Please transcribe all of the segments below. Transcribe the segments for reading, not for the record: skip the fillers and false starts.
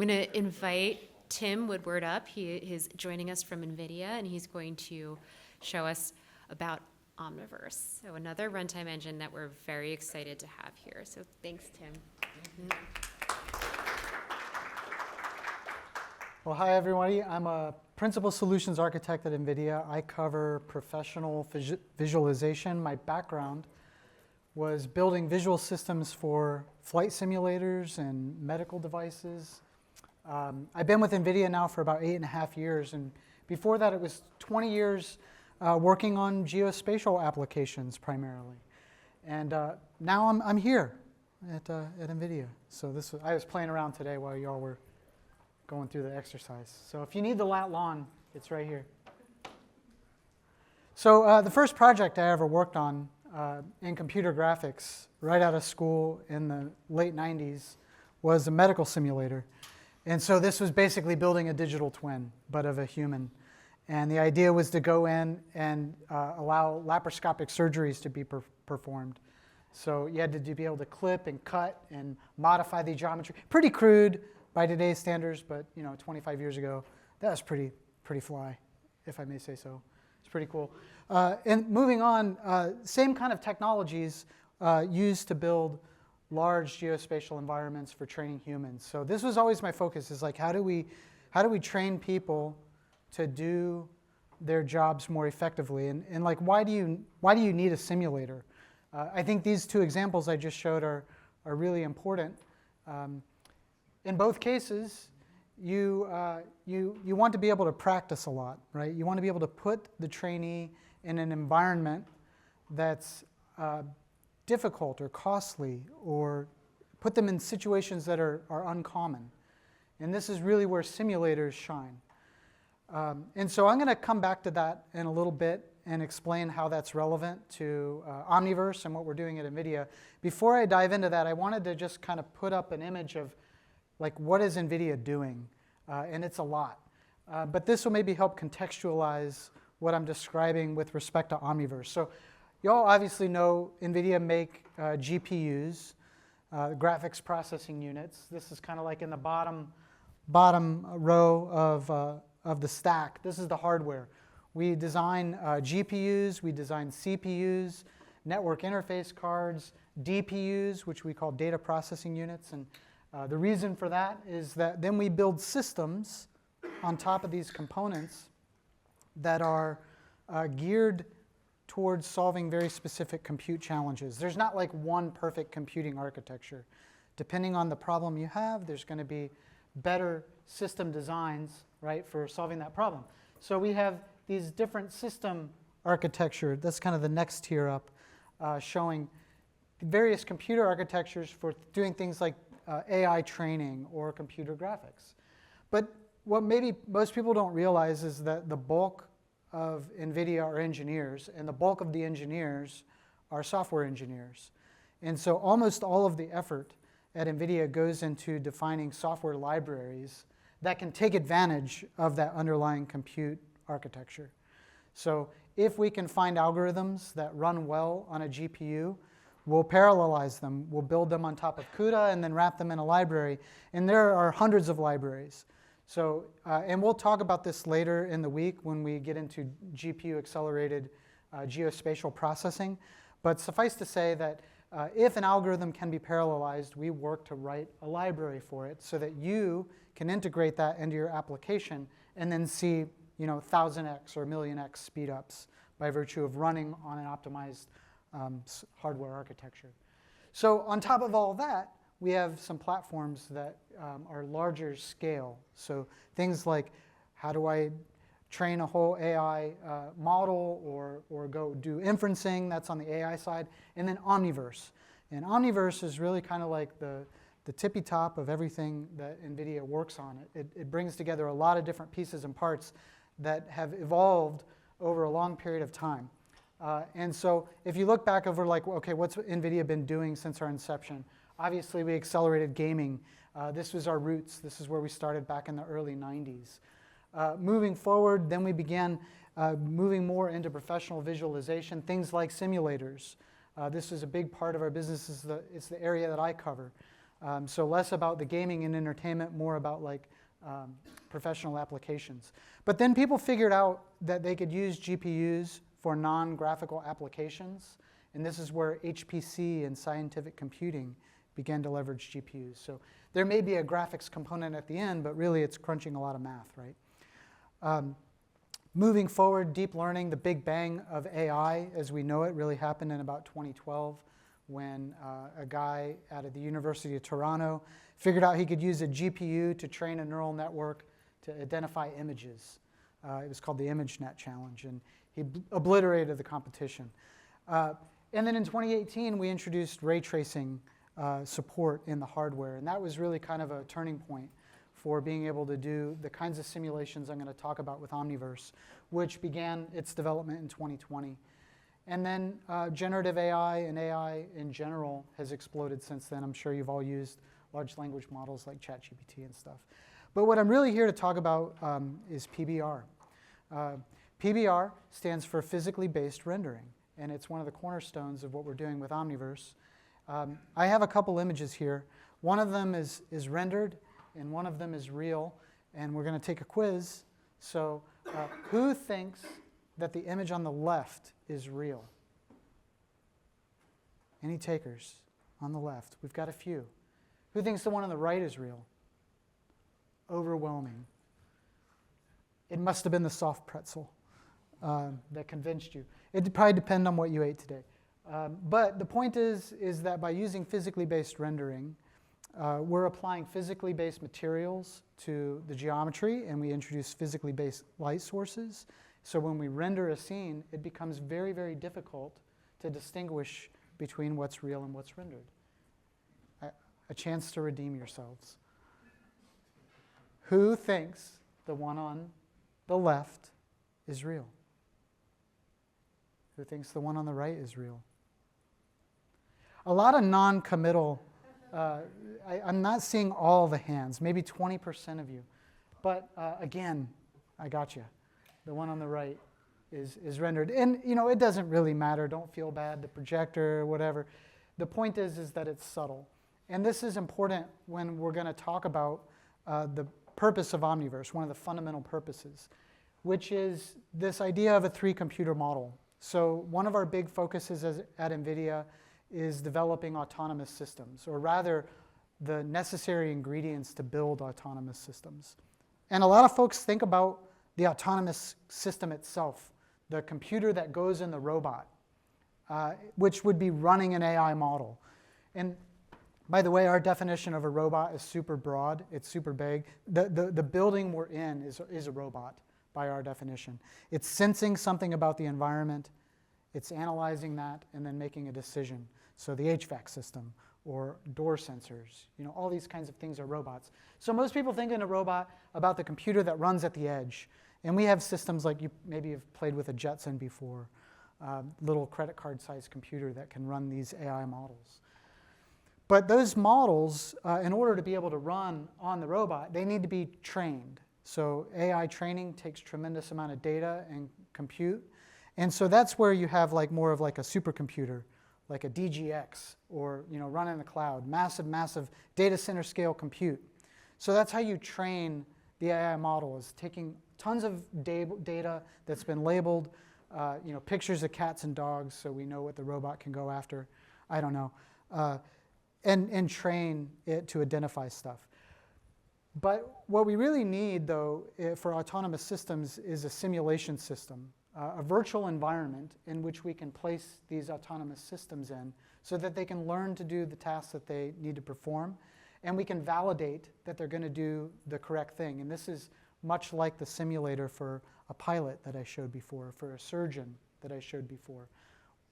going to invite Tim Woodard up. He is joining us from NVIDIA, and he's going to show us about Omniverse, so another runtime engine that we're very excited to have here. So thanks, Tim. Well, hi, everybody. I'm a principal solutions architect at NVIDIA. I cover professional visualization. My background was building visual systems for flight simulators and medical devices. I've been with NVIDIA now for about 8.5 years, and before that it was 20 years working on geospatial applications primarily. And now I'm here at NVIDIA. So I was playing around today while y'all were going through the exercise. So if you need the lat long, it's right here. So the first project I ever worked on in computer graphics right out of school in the late 90s was a medical simulator. And so this was basically building a digital twin, but of a human. And the idea was to go in and allow laparoscopic surgeries to be performed. So you had to be able to clip and cut and modify the geometry. Pretty crude by today's standards, but 25 years ago, that was pretty fly, if I may say so. It's pretty cool. And moving on, same kind of technologies used to build large geospatial environments for training humans. So this was always my focus, is like how do we train people to do their jobs more effectively? And like why do you need a simulator? I think these two examples I just showed are really important. In both cases, you want to be able to practice a lot, right? You want to be able to put the trainee in an environment that's difficult or costly, or put them in situations that are uncommon. And this is really where simulators shine. And so I'm going to come back to that in a little bit and explain how that's relevant to Omniverse and what we're doing at NVIDIA. Before I dive into that, I wanted to just kind of put up an image of like what is NVIDIA doing? And it's a lot. But this will maybe help contextualize what I'm describing with respect to Omniverse. So you all obviously know NVIDIA make GPUs, graphics processing units. This is kind of like in the bottom row of the stack. This is the hardware. We design GPUs, we design CPUs, network interface cards, DPUs, which we call data processing units. And the reason for that is that then we build systems on top of these components that are geared towards solving very specific compute challenges. There's not like one perfect computing architecture. Depending on the problem you have, there's going to be better system designs, right, for solving that problem. So we have these different system architecture. That's kind of the next tier up, showing various computer architectures for doing things like AI training or computer graphics. But what maybe most people don't realize is that the bulk of NVIDIA are engineers, and the bulk of the engineers are software engineers. And so almost all of the effort at NVIDIA goes into defining software libraries that can take advantage of that underlying compute architecture. So if we can find algorithms that run well on a GPU, we'll parallelize them. We'll build them on top of CUDA and then wrap them in a library. And there are hundreds of libraries. So, and we'll talk about this later in the week when we get into GPU-accelerated geospatial processing. But suffice to say that if an algorithm can be parallelized, we work to write a library for it so that you can integrate that into your application and then see 1,000x or 1,000,000x speed-ups by virtue of running on an optimized hardware architecture. So on top of all that, we have some platforms that are larger scale. So things like, how do I train a whole AI model or go do inferencing? That's on the AI side. And then Omniverse. And Omniverse is really kind of like the tippy top of everything that NVIDIA works on. It brings together a lot of different pieces and parts that have evolved over a long period of time. And so if you look back over like, okay, what's NVIDIA been doing since our inception? Obviously, we accelerated gaming. This was our roots. This is where we started back in the early 90s. Moving forward, then we began moving more into professional visualization, things like simulators. This is a big part of our business. It's the area that I cover. So less about the gaming and entertainment, more about like professional applications. But then people figured out that they could use GPUs for non-graphical applications. And this is where HPC and scientific computing began to leverage GPUs. So there may be a graphics component at the end, but really it's crunching a lot of math, right? Moving forward, deep learning, the big bang of AI as we know it really happened in about 2012 when a guy out of the University of Toronto figured out he could use a GPU to train a neural network to identify images. It was called the ImageNet Challenge, and he obliterated the competition. And then in 2018, we introduced ray tracing support in the hardware, and that was really kind of a turning point for being able to do the kinds of simulations I'm going to talk about with Omniverse, which began its development in 2020. And then generative AI and AI in general has exploded since then. I'm sure you've all used large language models like ChatGPT and stuff. But what I'm really here to talk about is PBR. PBR stands for physically based rendering, and it's one of the cornerstones of what we're doing with Omniverse. I have a couple images here. One of them is rendered, and one of them is real, and we're going to take a quiz. So who thinks that the image on the left is real? Any takers on the left? We've got a few. Who thinks the one on the right is real? Overwhelming. It must have been the soft pretzel that convinced you. It probably depends on what you ate today. But the point is that by using physically based rendering, we're applying physically based materials to the geometry, and we introduce physically based light sources. So when we render a scene, it becomes very, very difficult to distinguish between what's real and what's rendered. A chance to redeem yourselves. Who thinks the one on the left is real? Who thinks the one on the right is real? A lot of non-committal. I'm not seeing all the hands, maybe 20% of you. But again, I got you. The one on the right is rendered. And you know, it doesn't really matter. Don't feel bad. The projector, whatever. The point is that it's subtle. And this is important when we're going to talk about the purpose of Omniverse, one of the fundamental purposes, which is this idea of a three-computer model. So one of our big focuses at NVIDIA is developing autonomous systems, or rather the necessary ingredients to build autonomous systems. And a lot of folks think about the autonomous system itself, the computer that goes in the robot, which would be running an AI model. And by the way, our definition of a robot is super broad. It's super big. The building we're in is a robot by our definition. It's sensing something about the environment. It's analyzing that and then making a decision. So the HVAC system or door sensors, you know, all these kinds of things are robots. So most people think in a robot about the computer that runs at the edge. And we have systems like you maybe have played with a Jetson before, little credit card sized computer that can run these AI models. But those models, in order to be able to run on the robot, they need to be trained. So AI training takes tremendous amount of data and compute. And so that's where you have like more of like a supercomputer, like a DGX, or you know, run in the cloud, massive, massive data center scale compute. So that's how you train the AI model, is taking tons of data that's been labeled, you know, pictures of cats and dogs, so we know what the robot can go after. I don't know. And train it to identify stuff. But what we really need, though, for autonomous systems is a simulation system, a virtual environment in which we can place these autonomous systems in so that they can learn to do the tasks that they need to perform, and we can validate that they're going to do the correct thing. And this is much like the simulator for a pilot that I showed before, for a surgeon that I showed before.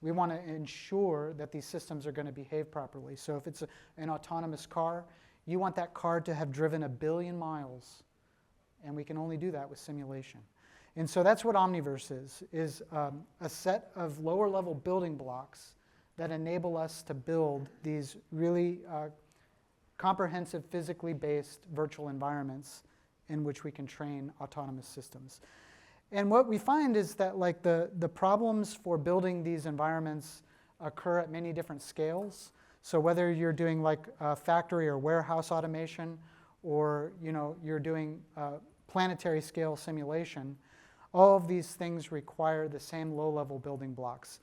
We want to ensure that these systems are going to behave properly. So if it's an autonomous car, you want that car to have driven 1 billion miles, and we can only do that with simulation. And so that's what Omniverse is a set of lower-level building blocks that enable us to build these really comprehensive, physically based virtual environments in which we can train autonomous systems. And what we find is that like the problems for building these environments occur at many different scales. So whether you're doing like factory or warehouse automation, or you're doing planetary scale simulation, all of these things require the same low-level building blocks.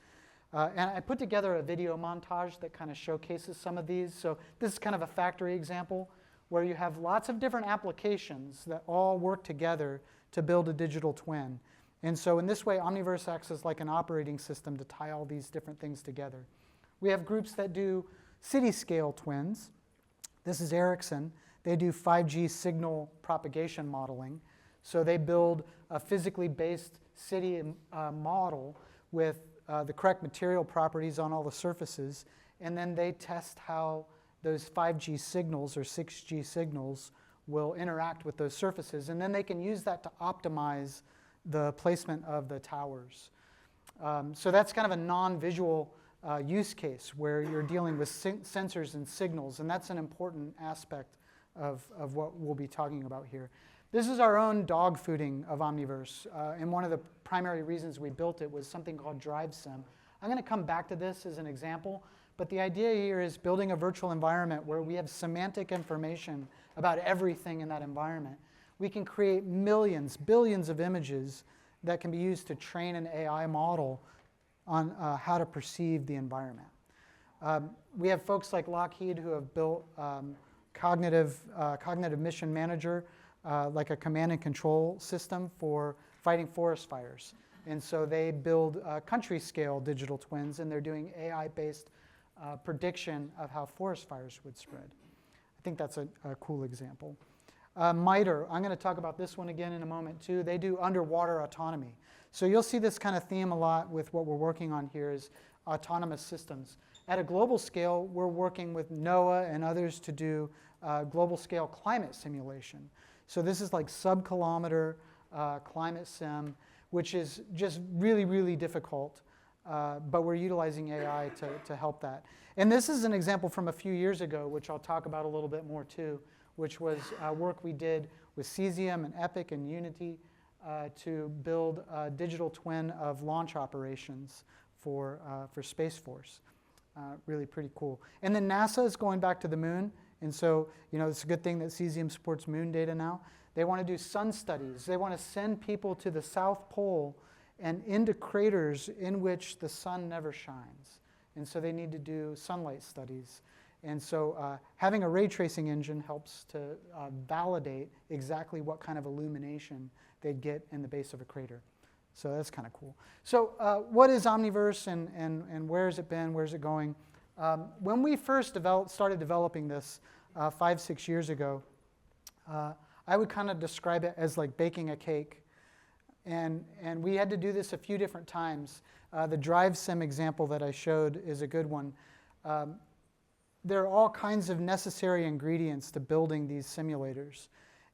And I put together a video montage that kind of showcases some of these. So this is kind of a factory example where you have lots of different applications that all work together to build a digital twin. And so in this way, Omniverse acts as like an operating system to tie all these different things together. We have groups that do city-scale twins. This is Ericsson. They do 5G signal propagation modeling. So they build a physically based city model with the correct material properties on all the surfaces, and then they test how those 5G signals or 6G signals will interact with those surfaces, and then they can use that to optimize the placement of the towers. So that's kind of a non-visual use case where you're dealing with sensors and signals, and that's an important aspect of what we'll be talking about here. This is our own dog fooding of Omniverse, and one of the primary reasons we built it was something called DriveSim. I'm going to come back to this as an example, but the idea here is building a virtual environment where we have semantic information about everything in that environment. We can create millions, billions of images that can be used to train an AI model on how to perceive the environment. We have folks like Lockheed who have built cognitive mission manager, like a command and control system for fighting forest fires. And so they build country scale digital twins, and they're doing AI-based prediction of how forest fires would spread. I think that's a cool example. MITRE, I'm going to talk about this one again in a moment too. They do underwater autonomy. So you'll see this kind of theme a lot with what we're working on here is autonomous systems. At a global scale, we're working with NOAA and others to do global scale climate simulation. So this is like sub-kilometer climate sim, which is just really, really difficult, but we're utilizing AI to help that. And this is an example from a few years ago, which I'll talk about a little bit more too, which was work we did with Cesium and Epic and Unity to build a digital twin of launch operations for Space Force. Really pretty cool. And then NASA is going back to the moon. And so, it's a good thing that Cesium supports moon data now. They want to do sun studies. They want to send people to the South Pole and into craters in which the sun never shines. And so they need to do sunlight studies. And so having a ray tracing engine helps to validate exactly what kind of illumination they'd get in the base of a crater. So that's kind of cool. So what is Omniverse and where has it been? Where's it going? When we first started developing this 5-6 years ago, I would kind of describe it as like baking a cake. And we had to do this a few different times. The DriveSim example that I showed is a good one. There are all kinds of necessary ingredients to building these simulators.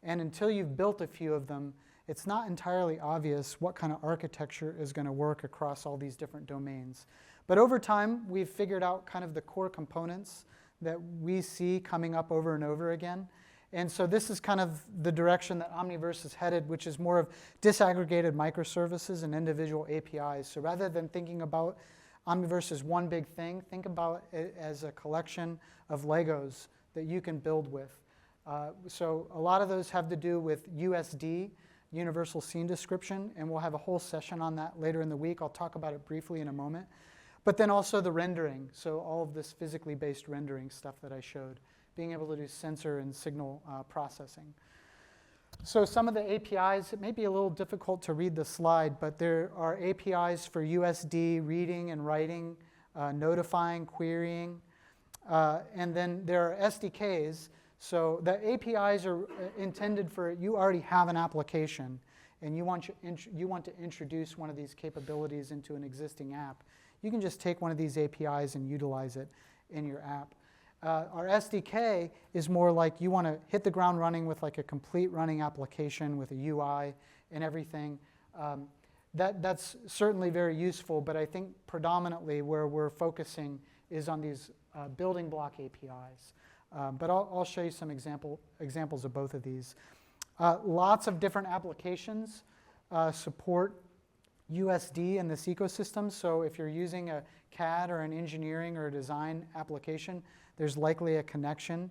And until you've built a few of them, it's not entirely obvious what kind of architecture is going to work across all these different domains. But over time, we've figured out kind of the core components that we see coming up over and over again. And so this is kind of the direction that Omniverse is headed, which is more of disaggregated microservices and individual APIs. So rather than thinking about Omniverse as one big thing, think about it as a collection of Legos that you can build with. So a lot of those have to do with USD, Universal Scene Description, and we'll have a whole session on that later in the week. I'll talk about it briefly in a moment. But then also the rendering, so all of this physically based rendering stuff that I showed, being able to do sensor and signal processing. So some of the APIs, it may be a little difficult to read the slide, but there are APIs for USD reading and writing, notifying, querying, and then there are SDKs. So the APIs are intended for, you already have an application, and you want to introduce one of these capabilities into an existing app. You can just take one of these APIs and utilize it in your app. Our SDK is more like you want to hit the ground running with like a complete running application with a UI and everything. That's certainly very useful, but I think predominantly where we're focusing is on these building block APIs. But I'll show you some examples of both of these. Lots of different applications support USD in this ecosystem. So if you're using a CAD or an engineering or a design application, there's likely a connection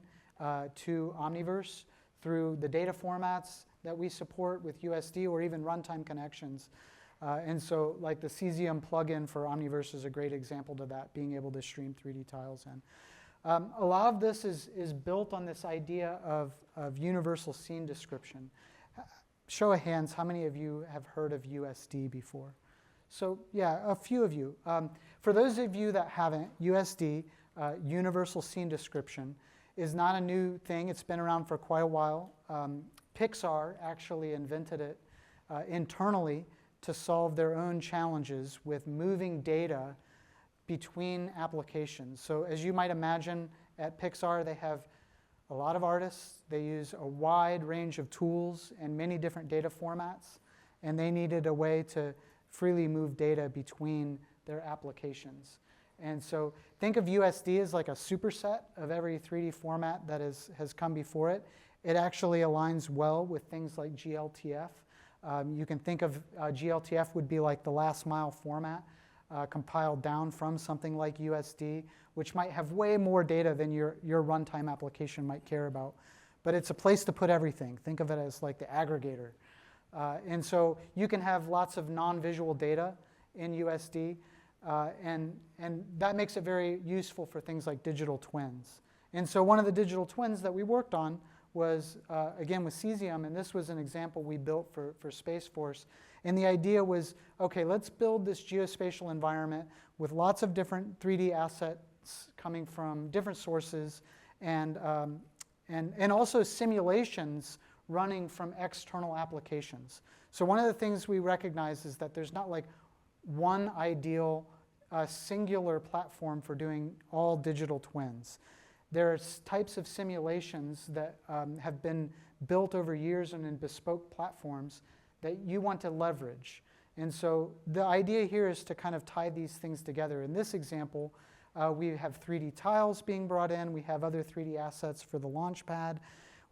to Omniverse through the data formats that we support with USD or even runtime connections. And so like the Cesium plugin for Omniverse is a great example to that, being able to stream 3D tiles in. A lot of this is built on this idea of universal scene description. Show of hands, how many of you have heard of USD before? So yeah, a few of you. For those of you that haven't, USD, Universal Scene Description, is not a new thing. It's been around for quite a while. Pixar actually invented it internally to solve their own challenges with moving data between applications. So as you might imagine, at Pixar, they have a lot of artists. They use a wide range of tools and many different data formats, and they needed a way to freely move data between their applications. And so think of USD as like a superset of every 3D format that has come before it. It actually aligns well with things like GLTF. You can think of GLTF would be like the last mile format compiled down from something like USD, which might have way more data than your runtime application might care about. But it's a place to put everything. Think of it as like the aggregator. And so you can have lots of non-visual data in USD, and that makes it very useful for things like digital twins. And so one of the digital twins that we worked on was, again, with Cesium, and this was an example we built for Space Force. And the idea was, okay, let's build this geospatial environment with lots of different 3D assets coming from different sources, and also simulations running from external applications. So one of the things we recognize is that there's not like one ideal singular platform for doing all digital twins. There are types of simulations that have been built over years and in bespoke platforms that you want to leverage. And so the idea here is to kind of tie these things together. In this example, we have 3D tiles being brought in. We have other 3D assets for the launch pad.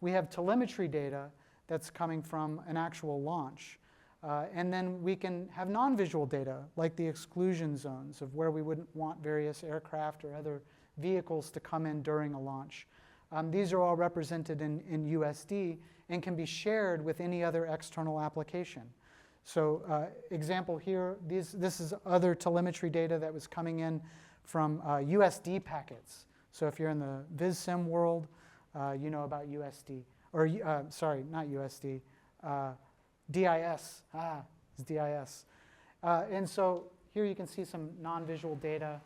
We have telemetry data that's coming from an actual launch. And then we can have non-visual data, like the exclusion zones of where we wouldn't want various aircraft or other vehicles to come in during a launch. These are all represented in USD and can be shared with any other external application. So example here, this is other telemetry data that was coming in from USD packets. So if you're in the VizSim world, you know about USD. Or, sorry, not USD, DIS. It's DIS. And so here you can see some non-visual data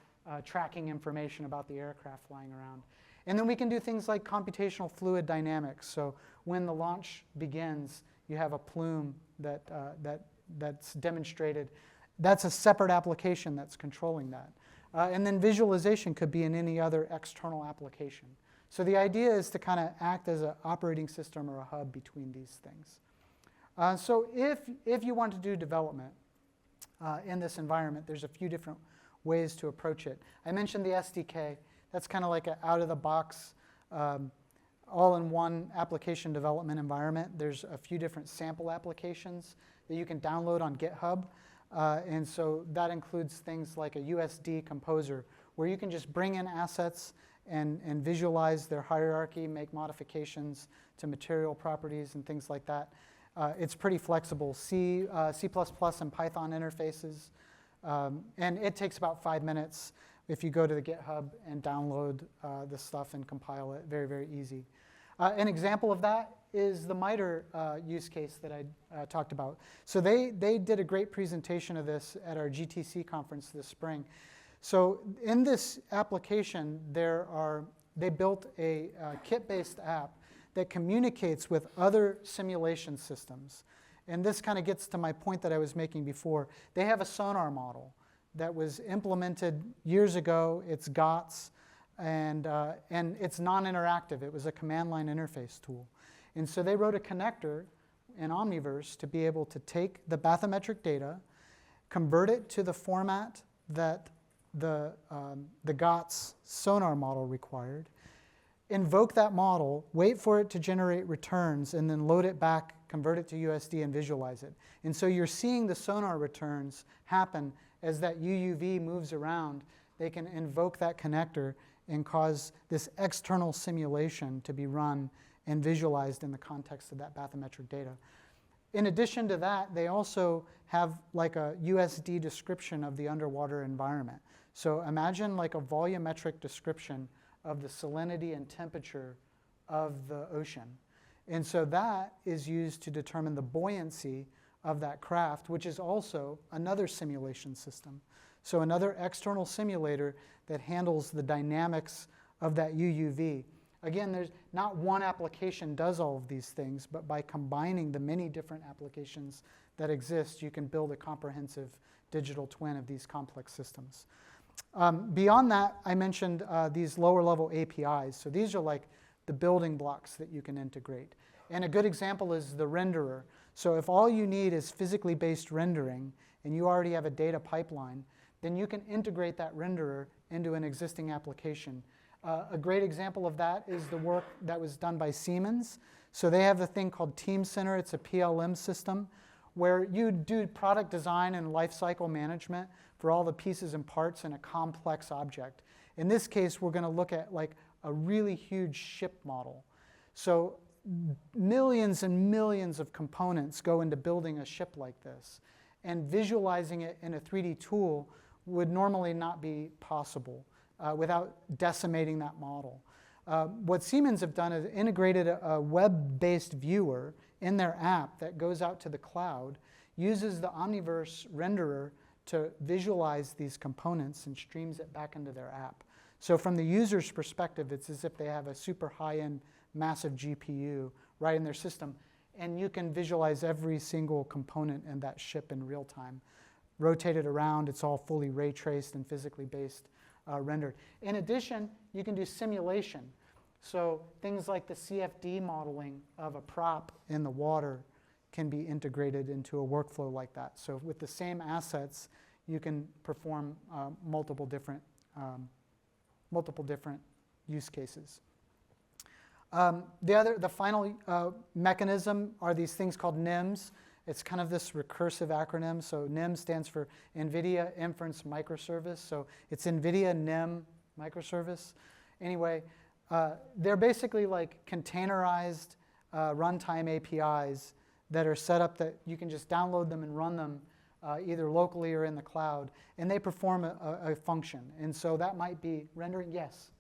tracking information about the aircraft flying around. And then we can do things like computational fluid dynamics. So when the launch begins, you have a plume that's demonstrated. That's a separate application that's controlling that. And then visualization could be in any other external application. So the idea is to kind of act as an operating system or a hub between these things. So if you want to do development in this environment, there's a few different ways to approach it. I mentioned the SDK. That's kind of like an out-of-the-box, all-in-one application development environment. There's a few different sample applications that you can download on GitHub. And so that includes things like a USD composer, where you can just bring in assets and visualize their hierarchy, make modifications to material properties and things like that. It's pretty flexible. C++, and Python interfaces. And it takes about 5 minutes if you go to the GitHub and download this stuff and compile it. Very, very easy. An example of that is the MITRE use case that I talked about. So they did a great presentation of this at our GTC conference this spring. So in this application, they built a kit-based app that communicates with other simulation systems. And this kind of gets to my point that I was making before. They have a sonar model that was implemented years ago. It's GOTS, and it's non-interactive. It was a command line interface tool. And so they wrote a connector in Omniverse to be able to take the bathymetric data, convert it to the format that the GOTS sonar model required, invoke that model, wait for it to generate returns, and then load it back, convert it to USD, and visualize it. And so you're seeing the sonar returns happen as that UUV moves around. They can invoke that connector and cause this external simulation to be run and visualized in the context of that bathymetric data. In addition to that, they also have like a USD description of the underwater environment. So imagine like a volumetric description of the salinity and temperature of the ocean. And so that is used to determine the buoyancy of that craft, which is also another simulation system. So another external simulator that handles the dynamics of that UUV. Again, there's not one application does all of these things, but by combining the many different applications that exist, you can build a comprehensive digital twin of these complex systems. Beyond that, I mentioned these lower level APIs. So these are like the building blocks that you can integrate. And a good example is the renderer. So if all you need is physically based rendering and you already have a data pipeline, then you can integrate that renderer into an existing application. A great example of that is the work that was done by Siemens. So they have a thing called Teamcenter. It's a PLM system where you do product design and lifecycle management for all the pieces and parts in a complex object. In this case, we're going to look at like a really huge ship model. So millions and millions of components go into building a ship like this. And visualizing it in a 3D tool would normally not be possible without decimating that model. What Siemens have done is integrated a web-based viewer in their app that goes out to the cloud, uses the Omniverse renderer to visualize these components and streams it back into their app. So from the user's perspective, it's as if they have a super high-end, massive GPU right in their system, and you can visualize every single component in that ship in real time. Rotate it around, it's all fully ray traced and physically based rendered. In addition, you can do simulation. So things like the CFD modeling of a prop in the water can be integrated into a workflow like that. So with the same assets, you can perform multiple different use cases. The final mechanism are these things called NIMs. It's kind of this recursive acronym. So NIM stands for NVIDIA Inference Microservice. So it's NVIDIA NIM Microservice. Anyway, they're basically like containerized runtime APIs that are set up that you can just download them and run them either locally or in the cloud. And they perform a function. And so that might be rendering, yes,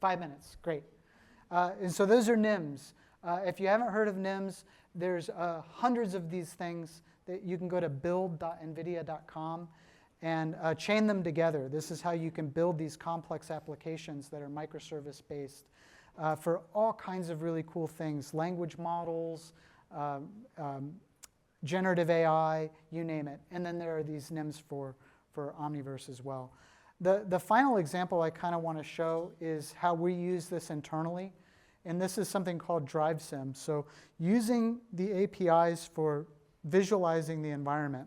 5 minutes, great. And so those are NIMs. If you haven't heard of NIMs, there's hundreds of these things that you can go to build.nvidia.com and chain them together. This is how you can build these complex applications that are microservice-based for all kinds of really cool things, language models, generative AI, you name it. And then there are these NIMs for Omniverse as well. The final example I kind of want to show is how we use this internally. And this is something called DriveSim. So using the APIs for visualizing the environment,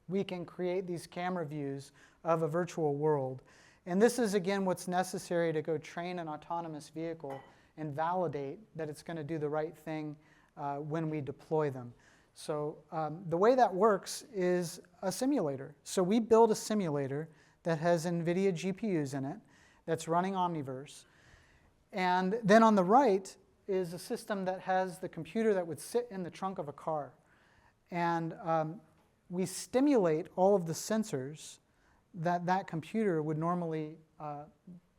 we can create these camera views of a virtual world. And this is, again, what's necessary to go train an autonomous vehicle and validate that it's going to do the right thing when we deploy them. So the way that works is a simulator. So we build a simulator that has NVIDIA GPUs in it that's running Omniverse. And then on the right is a system that has the computer that would sit in the trunk of a car. And we stimulate all of the sensors that computer would normally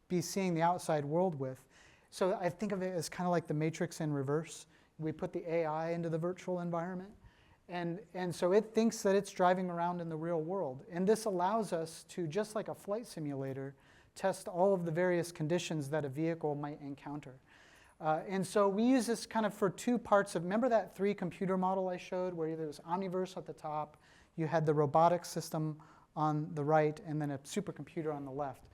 be seeing the outside world with. So I think of it as kind of like the Matrix in reverse. We put the AI into the virtual environment. And so it thinks that it's driving around in the real world. And this allows us to, just like a flight simulator, test all of the various conditions that a vehicle might encounter. And so we use this kind of for two parts of, remember that 3-computer model I showed where there was Omniverse at the top, you had the robotics system on the right, and then a supercomputer on the left.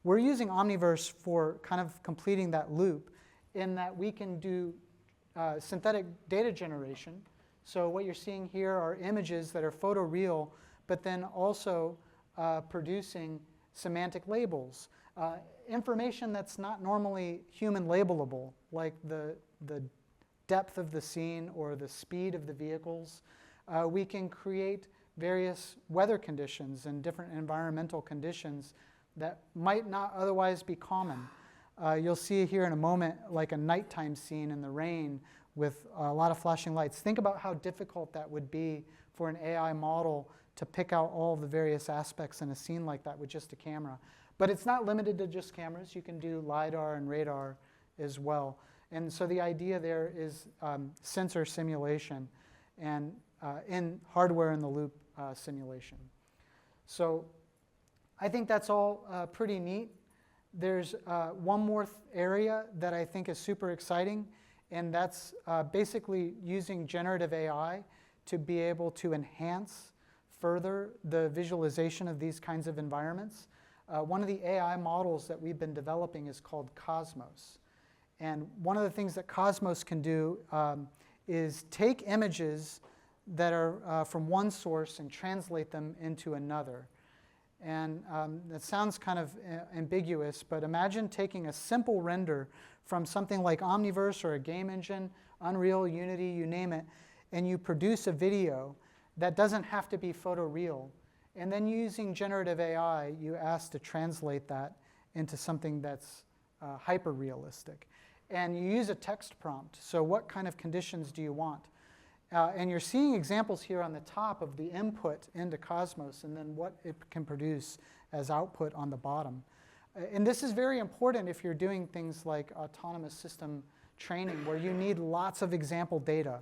We're using Omniverse for kind of completing that loop in that we can do synthetic data generation. So what you're seeing here are images that are photoreal, but then also producing semantic labels, information that's not normally human labelable, like the depth of the scene or the speed of the vehicles. We can create various weather conditions and different environmental conditions that might not otherwise be common. You'll see here in a moment like a nighttime scene in the rain with a lot of flashing lights. Think about how difficult that would be for an AI model to pick out all of the various aspects in a scene like that with just a camera. But it's not limited to just cameras. You can do LiDAR and radar as well. And so the idea there is sensor simulation and in hardware-in-the-loop simulation. So I think that's all pretty neat. There's one more area that I think is super exciting, and that's basically using generative AI to be able to enhance further the visualization of these kinds of environments. One of the AI models that we've been developing is called Cosmos. And one of the things that Cosmos can do is take images that are from one source and translate them into another. And that sounds kind of ambiguous, but imagine taking a simple render from something like Omniverse or a game engine, Unreal, Unity, you name it, and you produce a video that doesn't have to be photoreal. And then using generative AI, you ask to translate that into something that's hyper-realistic. And you use a text prompt. So what kind of conditions do you want? And you're seeing examples here on the top of the input into Cosmos and then what it can produce as output on the bottom. And this is very important if you're doing things like autonomous system training where you need lots of example data.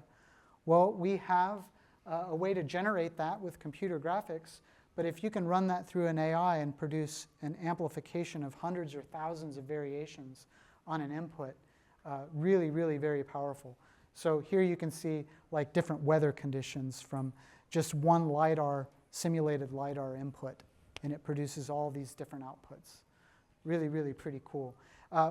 Well, we have a way to generate that with computer graphics, but if you can run that through an AI and produce an amplification of hundreds or thousands of variations on an input, really, really very powerful. So here you can see like different weather conditions from just one LiDAR, simulated LiDAR input, and it produces all these different outputs. Really, really pretty cool.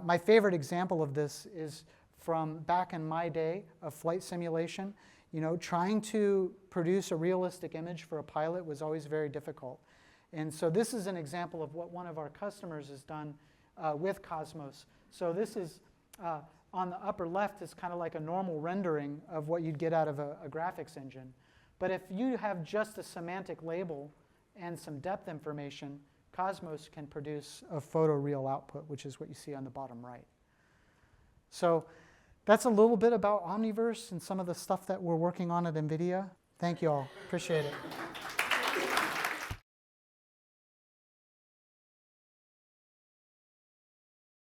My favorite example of this is from back in my day of flight simulation. You know, trying to produce a realistic image for a pilot was always very difficult. And so this is an example of what one of our customers has done with Cosmos. So this is on the upper left is kind of like a normal rendering of what you'd get out of a graphics engine. But if you have just a semantic label and some depth information, Cosmos can produce a photoreal output, which is what you see on the bottom right. So that's a little bit about Omniverse and some of the stuff that we're working on at NVIDIA. Thank you all. Appreciate it.